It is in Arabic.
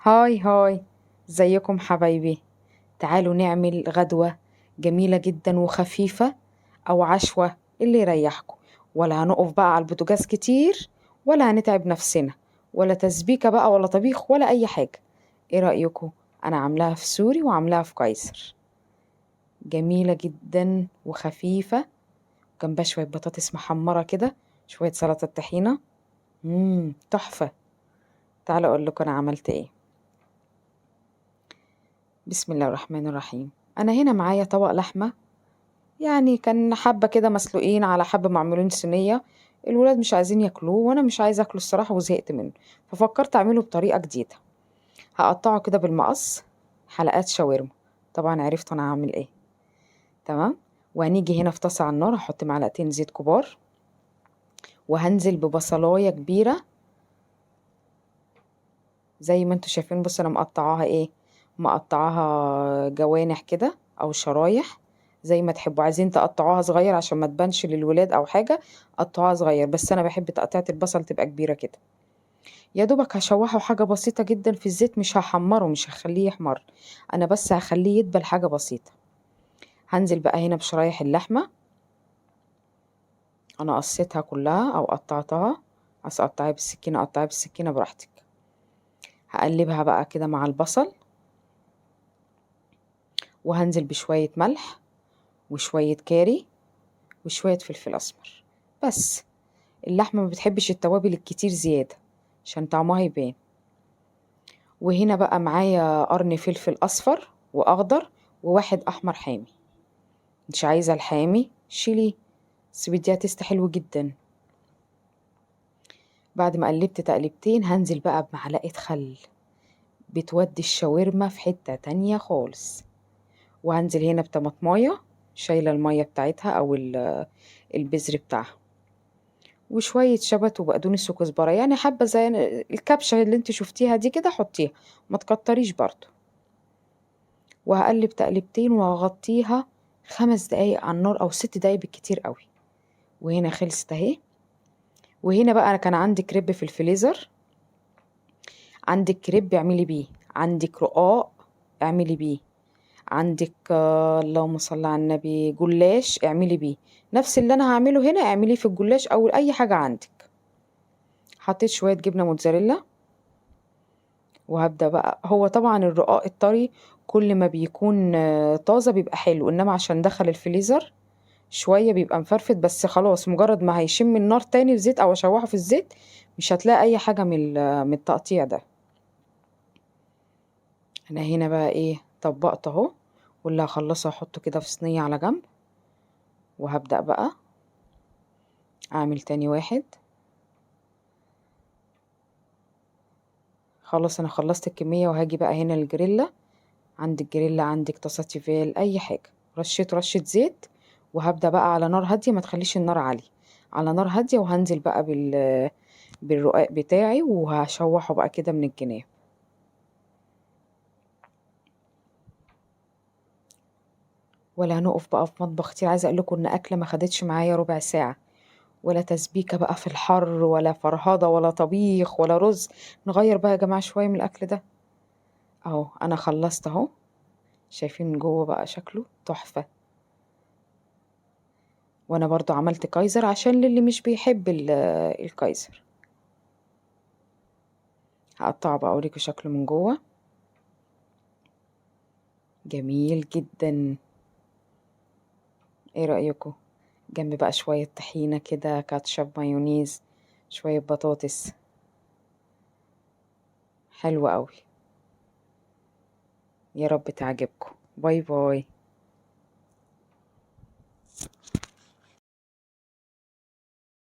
هاي هاي، ازيكم حبايبي؟ تعالوا نعمل غدوة جميلة جدا وخفيفة، أو عشوة اللي يريحكم. ولا هنقف بقى على البوتاجاز كتير، ولا هنتعب نفسنا، ولا تسبيكة بقى ولا طبيخ ولا أي حاجة. ايه رأيكم؟ أنا عاملاها في سوري وعاملاها في قيصر، جميلة جدا وخفيفة. جنبها شوية بطاطس محمرة كده، شوية سلطة طحينة. تحفة. تعالوا أقول لكم أنا عملت ايه. بسم الله الرحمن الرحيم. انا هنا معايا طبق لحمه، يعني كان حبه كده مسلوقين على حبه معمولين صينيه. الولاد مش عايزين ياكلوه وانا مش عايزه اكله الصراحه وزهقت منه، ففكرت اعمله بطريقه جديده. هقطعه كده بالمقص حلقات شاورما. طبعا عرفت انا هعمل ايه. تمام. وهنيجي هنا في طاسه على النار، هحط معلقتين زيت كبار، وهنزل ببصلايه كبيره زي ما انتوا شايفين. بص انا مقطعاها ايه، مقطعاها جوانح كده او شرايح، زي ما تحبوا. عايزين تقطعوها صغير عشان ما تبانش للولاد او حاجه، قطعوها صغير، بس انا بحب تقطيعه البصل تبقى كبيره كده. يا دوبك هشوحه حاجه بسيطه جدا في الزيت، مش هحمره، مش هخليه يحمر، انا بس هخليه يدبل حاجه بسيطه. هنزل بقى هنا بشرايح اللحمه، انا قصيتها كلها او قطعتها. عايز اقطعها بالسكينه قطعها بالسكينه براحتك. هقلبها بقى كده مع البصل، وهنزل بشويه ملح وشوية كاري وشوية فلفل أسمر بس. اللحمة ما بتحبش التوابل الكتير زيادة عشان طعمها يبان. وهنا بقى معايا قرن فلفل أصفر وأخضر وواحد أحمر حامي. مش عايزة الحامي شيلي، بس بديها تست حلو جدا. بعد ما قلبت تقلبتين هنزل بقى بمعلقة خل، بتودي الشاورما في حتة تانية خالص. وهنزل هنا بطماطماية شايلة المية بتاعتها أو البذر بتاعها، وشوية شبت وبقدونس وكزبرة، يعني حبة زي الكبشة اللي انت شفتيها دي كده حطيها، ما تكتريش برضو. وهقلب تقلبتين وهغطيها 5 دقايق على النار او 6 دقايق بالكتير قوي. وهنا خلصت اهي. وهنا بقى انا كان عندي كريب في الفريزر، عندك كريب اعملي بيه، عندك رقاق اعملي بيه، عندك اللهم صل على النبي جلاش اعملي بيه. نفس اللي انا هعمله هنا اعمليه في الجلاش او اي حاجة عندك. حطيت شوية جبنة موتزاريلا، وهبدأ بقى. هو طبعا الرقاق الطري كل ما بيكون طازة بيبقى حلو، انما عشان دخل الفريزر شوية بيبقى مفرفت، بس خلاص مجرد ما هيشم النار تاني في زيت او اشوحه في الزيت مش هتلاقي اي حاجة من التقطيع ده. انا هنا بقى ايه طبقت اهو، واللي هخلصه احطه كده في صينية على جنب. وهبدأ بقى اعمل تاني واحد. خلاص انا خلصت الكمية، وهاجي بقى هنا الجريلا. عندك جريلا، عندك طاسة تيفال، اي حاجة، رشيت رشة زيت. وهبدأ بقى على نار هادية، ما تخليش النار عالية، على نار هادية. وهنزل بقى بالرقاق بتاعي وهشوحه بقى كده من الجناب. ولا هنقف بقى في مطبخ كتير. عايزة اقول لكم ان اكلة ما خدتش معايا ربع ساعة، ولا تسبيكة بقى في الحر، ولا فرهضة، ولا طبيخ، ولا رز. نغير بقى يا جماعة شوية من الاكل ده. اهو انا خلصت اهو، شايفين جوه بقى شكله تحفة. وانا برضو عملت كايزر عشان للي مش بيحب الكايزر. هقطعه بقى اوريكم شكله من جوه، جميل جدا. ايه رأيكم؟ جنب بقى شوية طحينة كده، كاتشب، مايونيز، شوية بطاطس، حلوة قوي. يا رب تعجبكم. باي باي.